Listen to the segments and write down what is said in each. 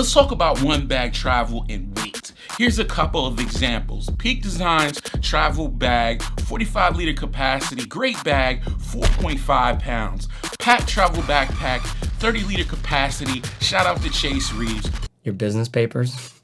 Let's talk about one bag travel and weight. Here's a couple of examples. Peak Designs travel bag, 45 liter capacity, great bag, 4.5 pounds. Pack travel backpack, 30 liter capacity, shout out to Chase Reeves. Your business papers,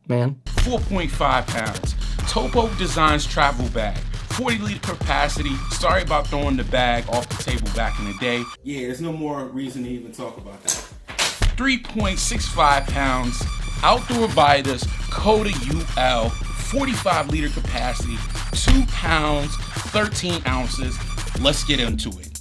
man? 4.5 pounds. Topo Designs travel bag, 40 liter capacity. Sorry about throwing the bag off the table back in the day. Yeah, there's no more reason to even talk about that. 3.65 pounds. Outdoor Vitals KotaUL, 45 liter capacity, 2 pounds, 13 ounces. Let's get into it.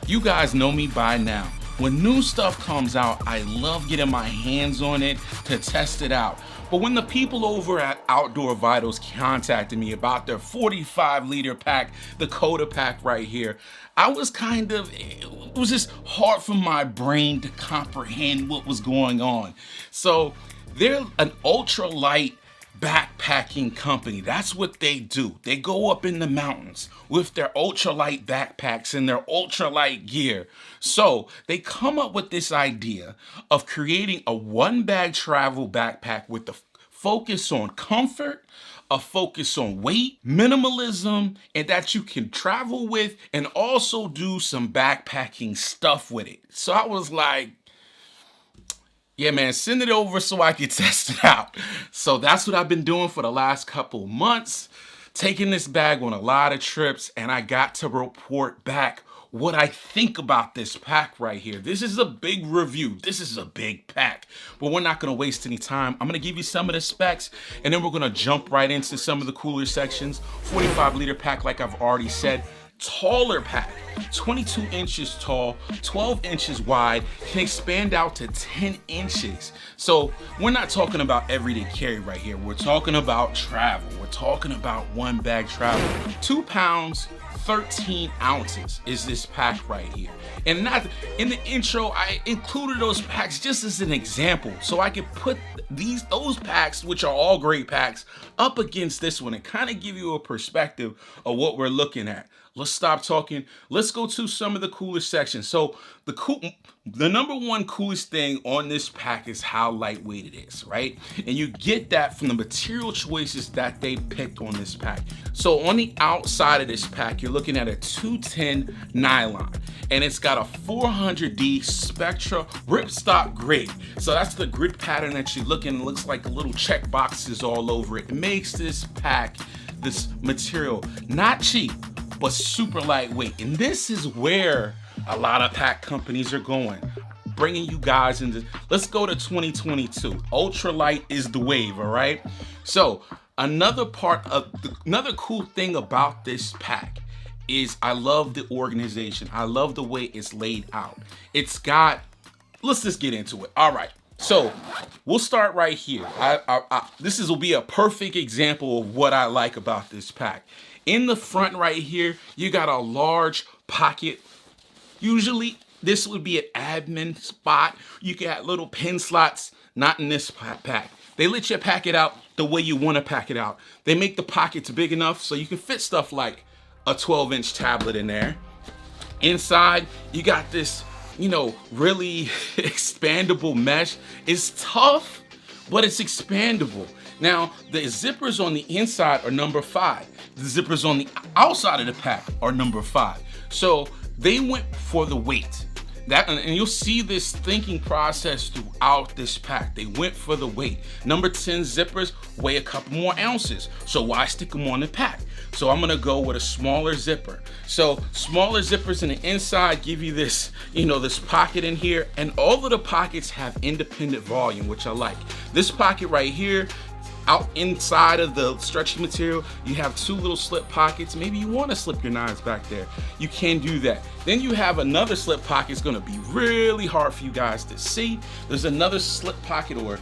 You guys know me by now. When new stuff comes out, I love getting my hands on it to test it out. But when the people over at Outdoor Vitals contacted me about their 45 liter pack, the Koda pack right here, I was it was just hard for my brain to comprehend what was going on. So they're an ultralight backpacking company. That's what they do. They go up in the mountains with their ultralight backpacks and their ultralight gear. So they come up with this idea of creating a one bag travel backpack with the focus on comfort, a focus on weight, minimalism, and that you can travel with and also do some backpacking stuff with it. So I was like, yeah, man, send it over so I can test it out. So that's what I've been doing for the last couple months, taking this bag on a lot of trips, and I got to report back what I think about this pack right here. This is a big review. This is a big pack, but we're not gonna waste any time. I'm gonna give you some of the specs, and then we're gonna jump right into some of the cooler sections. 45 liter pack, like I've already said. Taller pack, 22 inches tall, 12 inches wide, can expand out to 10 inches. So we're not talking about everyday carry right here. We're talking about travel. We're talking about one bag travel. 2 pounds, 13 ounces is this pack right here. And not in the intro, I included those packs just as an example, so I could put those packs, which are all great packs, up against this one and kind of give you a perspective of what we're looking at. Let's stop talking. Let's go to some of the coolest sections. So the number one coolest thing on this pack is how lightweight it is, right? And you get that from the material choices that they picked on this pack. So on the outside of this pack, you're looking at a 210 nylon, and it's got a 400D Spectra ripstop grid. So that's the grid pattern that you're looking. It looks like little check boxes all over it. It makes this pack, this material, not cheap, but super lightweight. And this is where a lot of pack companies are going, bringing you guys into. Let's go to 2022. Ultralight is the wave, all right? So another cool thing about this pack is I love the organization. I love the way it's laid out. It's got, let's just get into it. All right. So we'll start right here. This will be a perfect example of what I like about this pack. In the front right here, you got a large pocket. Usually this would be an admin spot. You got little pen slots, not in this pack. They let you pack it out the way you want to pack it out. They make the pockets big enough so you can fit stuff like a 12-inch tablet in there. Inside, you got this, really expandable mesh. It's tough, but it's expandable. Now, the zippers on the inside are number 5. The zippers on the outside of the pack are number 5. So they went for the weight. And you'll see this thinking process throughout this pack. They went for the weight. Number 10 zippers weigh a couple more ounces. So why stick them on the pack? So I'm gonna go with a smaller zipper. So smaller zippers in the inside give you this, this pocket in here, and all of the pockets have independent volume, which I like. This pocket right here, out inside of the stretchy material, you have 2 little slip pockets. Maybe you want to slip your knives back there. You can do that. Then you have another slip pocket. It's going to be really hard for you guys to see. There's another slip pocket or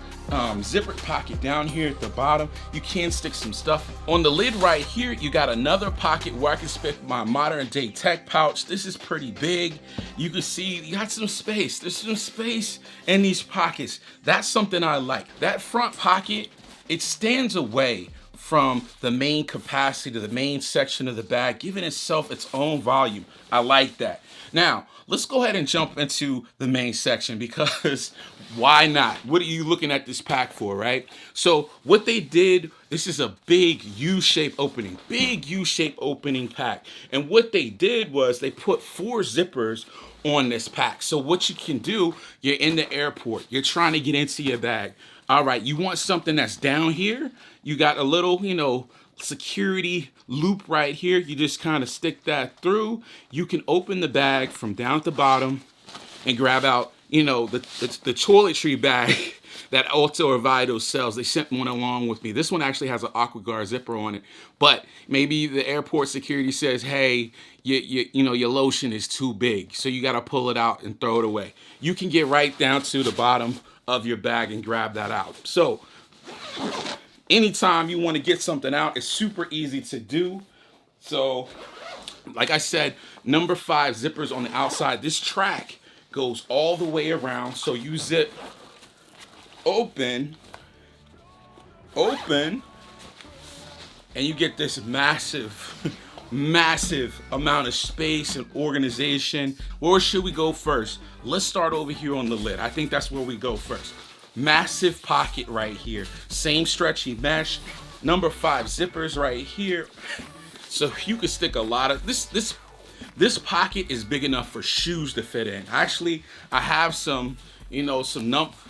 zipper pocket down here at the bottom. You can stick some stuff. On the lid right here, you got another pocket where I can stick my modern day tech pouch. This is pretty big. You can see you got some space. There's some space in these pockets. That's something I like. That front pocket, it stands away from the main capacity to the main section of the bag, giving itself its own volume. I like that. Now, let's go ahead and jump into the main section, because why not? What are you looking at this pack for, right? So what they did, this is a big U-shaped opening, pack. And what they did was they put 4 zippers on this pack. So what you can do, you're in the airport, you're trying to get into your bag. All right, you want something that's down here. You got a little, security loop right here. You just kind of stick that through. You can open the bag from down at the bottom and grab out, the toiletry bag that Ulta or Vitals sells. They sent one along with me. This one actually has an AquaGuard zipper on it, but maybe the airport security says, hey, your lotion is too big, so you got to pull it out and throw it away. You can get right down to the bottom of your bag and grab that out. So anytime you want to get something out, it's super easy to do. So like I said, number 5 zippers on the outside. This track goes all the way around. So you zip, open, and you get this massive amount of space and organization. Where should we go first? Let's start over here on the lid. I think that's where we go first. Massive pocket right here. Same stretchy mesh. Number 5 zippers right here. So you can stick a lot of this pocket is big enough for shoes to fit in. Actually, I have some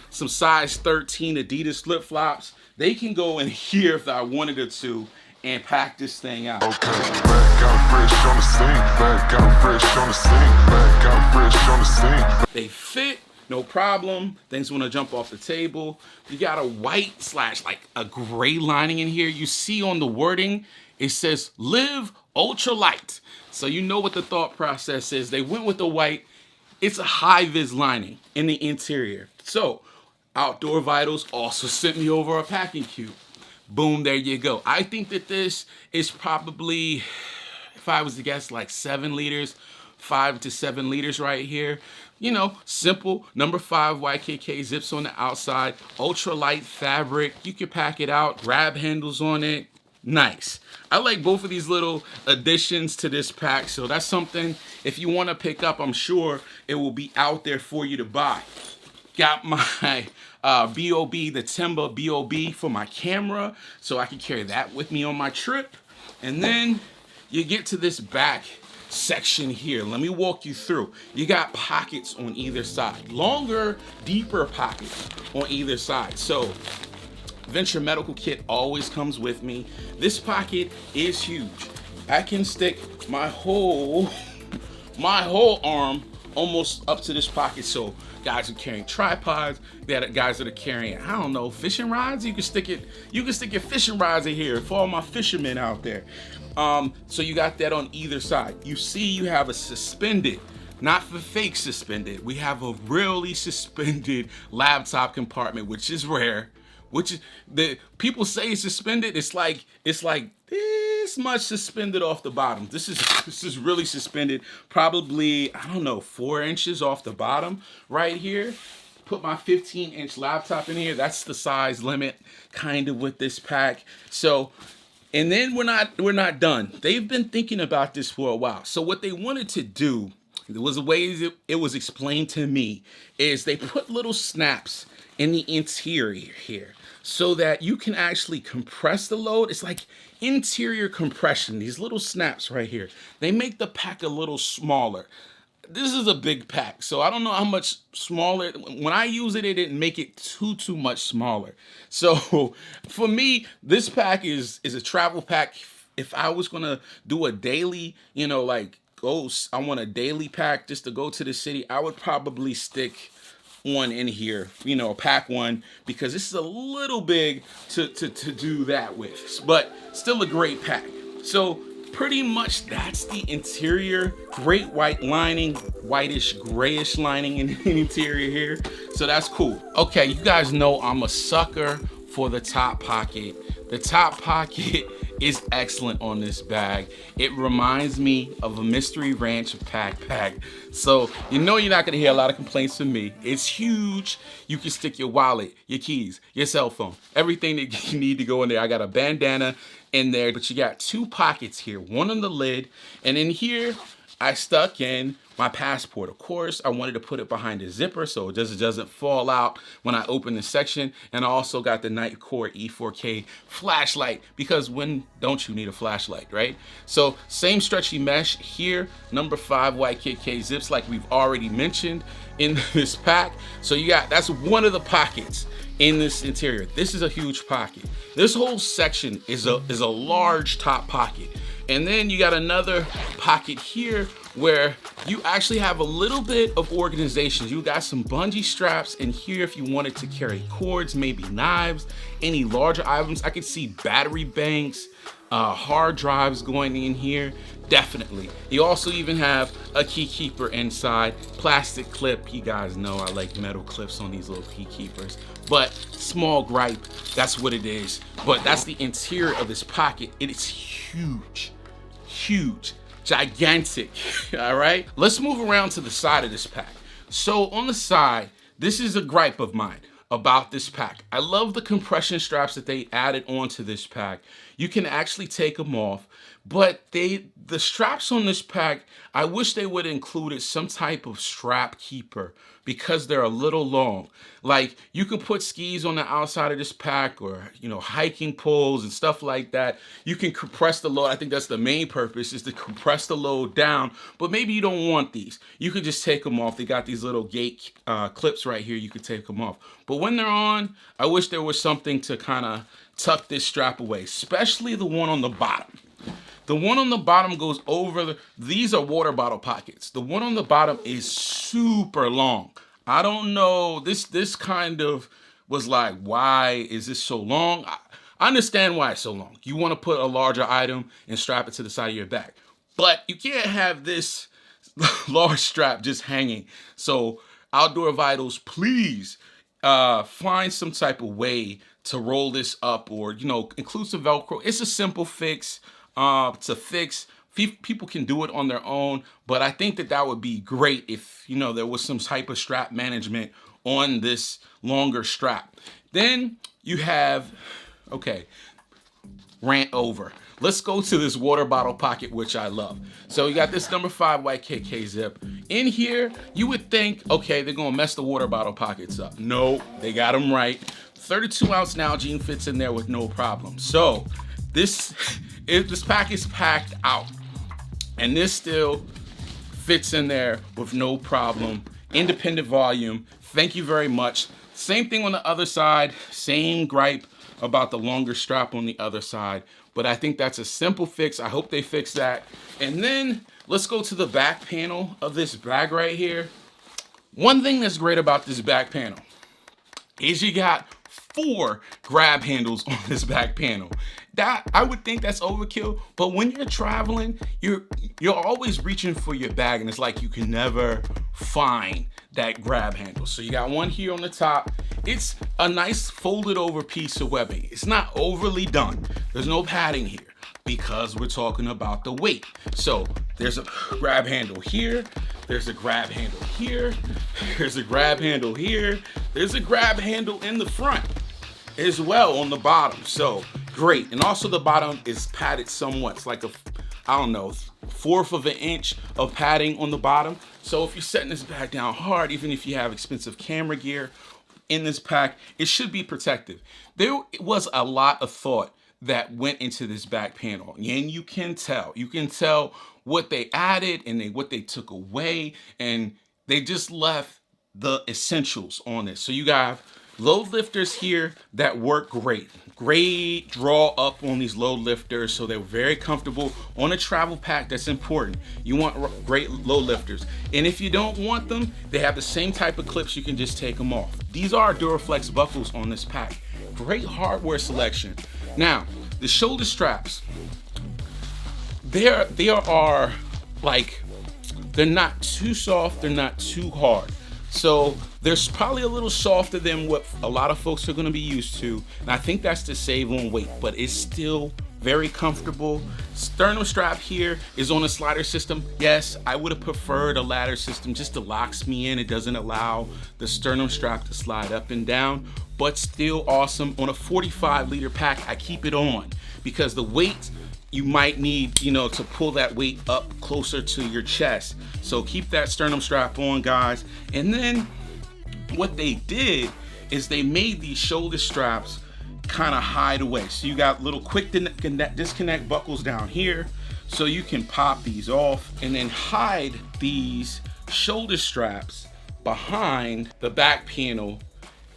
size 13 Adidas flip-flops. They can go in here if I wanted it to and pack this thing out. Okay, back out fresh on the scene, back out fresh on the scene, back out fresh on the scene. They fit, no problem. Things want to jump off the table. You got a white / like a gray lining in here. You see on the wording, it says live ultralight. So you know what the thought process is. They went with the white. It's a high-vis lining in the interior. So Outdoor Vitals also sent me over a packing cube. Boom, there you go. I think that this is probably, if I was to guess, like 7 liters, 5 to 7 liters right here. Simple. Number 5 YKK zips on the outside. Ultralight fabric. You can pack it out. Grab handles on it. Nice. I like both of these little additions to this pack. So that's something, if you want to pick up, I'm sure it will be out there for you to buy. Got my BOB, the Timber BOB for my camera, so I can carry that with me on my trip. And then you get to this back section here. Let me walk you through. You got pockets on either side. Longer, deeper pockets on either side. So Venture Medical Kit always comes with me. This pocket is huge. I can stick my whole arm almost up to this pocket. So guys are carrying tripods, guys that are carrying, I don't know, fishing rods. You can stick your fishing rods in here for all my fishermen out there. So you got that on either side. You see you have a suspended, not for fake suspended. We have a really suspended laptop compartment, which is rare. Which is, the people say it's suspended. It's like this much suspended off the bottom. This is really suspended. Probably, I don't know, 4 inches off the bottom right here. Put my 15-inch laptop in here. That's the size limit, kind of, with this pack. So, and then we're not done. They've been thinking about this for a while. So what they wanted to do, there was a way it was explained to me, is they put little snaps in the interior here so that you can actually compress the load. It's like interior compression, these little snaps right here. They make the pack a little smaller. This is a big pack, so I don't know how much smaller. When I use it, it didn't make it too much smaller. So for me, this pack is a travel pack. If I was gonna do a daily, I want a daily pack just to go to the city, I would probably stick one in here, pack one, because this is a little big to do that with, but still a great pack. So pretty much that's the interior. Great white lining, whitish grayish lining in the interior here, so that's cool. Okay, you guys know I'm a sucker for the top pocket. The top pocket is excellent on this bag. It reminds me of a Mystery Ranch backpack. So you know you're not gonna hear a lot of complaints from me. It's huge. You can stick your wallet, your keys, your cell phone, everything that you need to go in there. I got a bandana in there, but you got 2 pockets here, one on the lid, and in here I stuck in my passport. Of course, I wanted to put it behind the zipper so it doesn't fall out when I open the section. And I also got the Nightcore E4K flashlight, because when don't you need a flashlight, right? So same stretchy mesh here, number 5 YKK zips like we've already mentioned in this pack. So you got, that's one of the pockets in this interior. This is a huge pocket. This whole section is a large top pocket. And then you got another pocket here where you actually have a little bit of organization. You got some bungee straps in here if you wanted to carry cords, maybe knives, any larger items. I could see battery banks, hard drives going in here, definitely. You also even have a key keeper inside, plastic clip. You guys know I like metal clips on these little key keepers, but small gripe, that's what it is. But that's the interior of this pocket. It is huge, huge, gigantic, all right? Let's move around to the side of this pack. So on the side, this is a gripe of mine about this pack. I love the compression straps that they added onto this pack. You can actually take them off, but the straps on this pack, I wish they would have included some type of strap keeper because they're a little long. Like you can put skis on the outside of this pack, or hiking poles and stuff like that. You can compress the load. I think that's the main purpose, is to compress the load down, but maybe you don't want these. You could just take them off. They got these little gate clips right here. You could take them off. But when they're on, I wish there was something to kind of tuck this strap away, especially the one on the bottom. The one on the bottom goes over, these are water bottle pockets. The one on the bottom is super long. I don't know, this kind of was like, why is this so long? I understand why it's so long. You want to put a larger item and strap it to the side of your back, but you can't have this large strap just hanging. So Outdoor Vitals, please find some type of way to roll this up, or include some Velcro. It's a simple fix to fix. People can do it on their own, but I think that would be great if there was some type of strap management on this longer strap. Then you have, okay, rant over. Let's go to this water bottle pocket, which I love. So you got this number 5 YKK zip. In here, you would think, okay, they're gonna mess the water bottle pockets up. No, they got them right. 32 ounce Nalgene fits in there with no problem. So this pack is packed out, and this still fits in there with no problem. Independent volume, thank you very much. Same thing on the other side, same gripe about the longer strap on the other side, but I think that's a simple fix. I hope they fix that. And then let's go to the back panel of this bag right here. One thing that's great about this back panel is you got 4 grab handles on this back panel. That, I would think that's overkill, but when you're traveling, you're always reaching for your bag, and it's like you can never find that grab handle. So you got one here on the top. It's a nice folded over piece of webbing. It's not overly done. There's no padding here because we're talking about the weight. So there's a grab handle here. There's a grab handle here. There's a grab handle here. There's a grab handle in the front as well on the bottom. So great. And also the bottom is padded somewhat. It's like I don't know, 1/4 of an inch of padding on the bottom. So if you're setting this bag down hard, even if you have expensive camera gear in this pack, it should be protective. There was a lot of thought that went into this back panel, and you can tell what they added and what they took away, and they just left the essentials on it. So you got load lifters here that work great. Great draw up on these load lifters, so they're very comfortable on a travel pack. That's important. You want great load lifters. And if you don't want them, they have the same type of clips. You can just take them off. These are Duraflex buckles on this pack. Great hardware selection. Now, the shoulder straps, they are like, they're not too soft, they're not too hard. So there's probably a little softer than what a lot of folks are gonna be used to. And I think that's to save on weight, but it's still very comfortable. Sternum strap here is on a slider system. Yes, I would have preferred a ladder system, just it locks me in. It doesn't allow the sternum strap to slide up and down, but still awesome. On a 45-liter pack, I keep it on because the weight you might need, to pull that weight up closer to your chest. So keep that sternum strap on, guys. And then what they did is they made these shoulder straps kind of hide away. So you got little quick disconnect buckles down here, so you can pop these off and then hide these shoulder straps behind the back panel,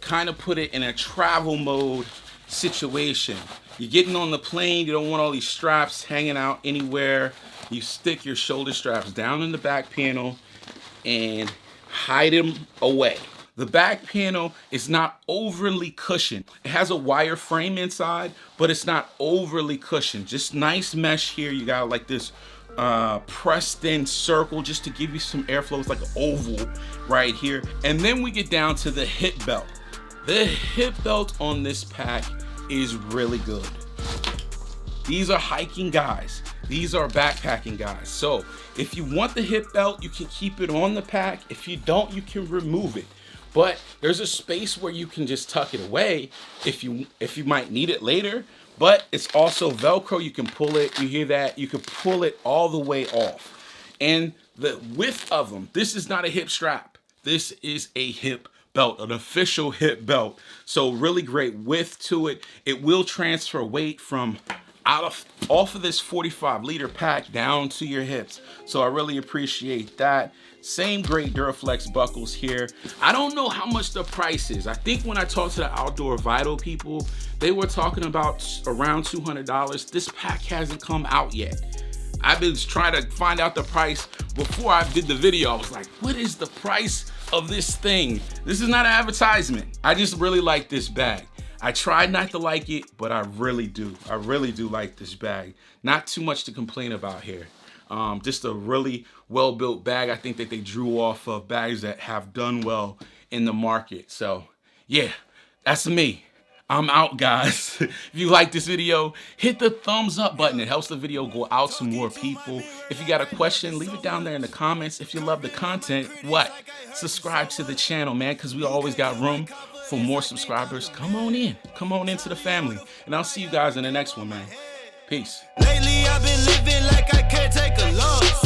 kind of put it in a travel mode situation. You're getting on the plane, you don't want all these straps hanging out anywhere. You stick your shoulder straps down in the back panel and hide them away. The back panel is not overly cushioned. It has a wire frame inside, but it's not overly cushioned. Just nice mesh here. You got like this pressed in circle just to give you some airflow. It's like an oval right here. And then we get down to the hip belt. The hip belt on this pack is really good. These are hiking guys. These are backpacking guys. So if you want the hip belt, you can keep it on the pack. If you don't, you can remove it. But there's a space where you can just tuck it away if you might need it later. But it's also Velcro. You can pull it. You hear that? You can pull it all the way off. And the width of them, this is not a hip strap. This is a hip belt, an official hip belt. So really great width to it. It will transfer weight from off of this 45-liter pack down to your hips. So I really appreciate that. Same great Duraflex buckles here. I don't know how much the price is. I think when I talked to the Outdoor Vital people, they were talking about around $200. This pack hasn't come out yet. I've been trying to find out the price before I did the video. I was like, what is the price of this thing? This is not an advertisement. I just really like this bag. I tried not to like it, but I really do. I really do like this bag. Not too much to complain about here. Just a really well-built bag. I think that they drew off of bags that have done well in the market. So yeah, that's me. I'm out, guys. If you like this video, hit the thumbs up button. It helps the video go out to more people. If you got a question, leave it down there in the comments. If you love the content, subscribe to the channel, man, because we always got room for more subscribers. Come on in. Come on into the family. And I'll see you guys in the next one, man. Peace. Lately I've been living like I can't take a loss.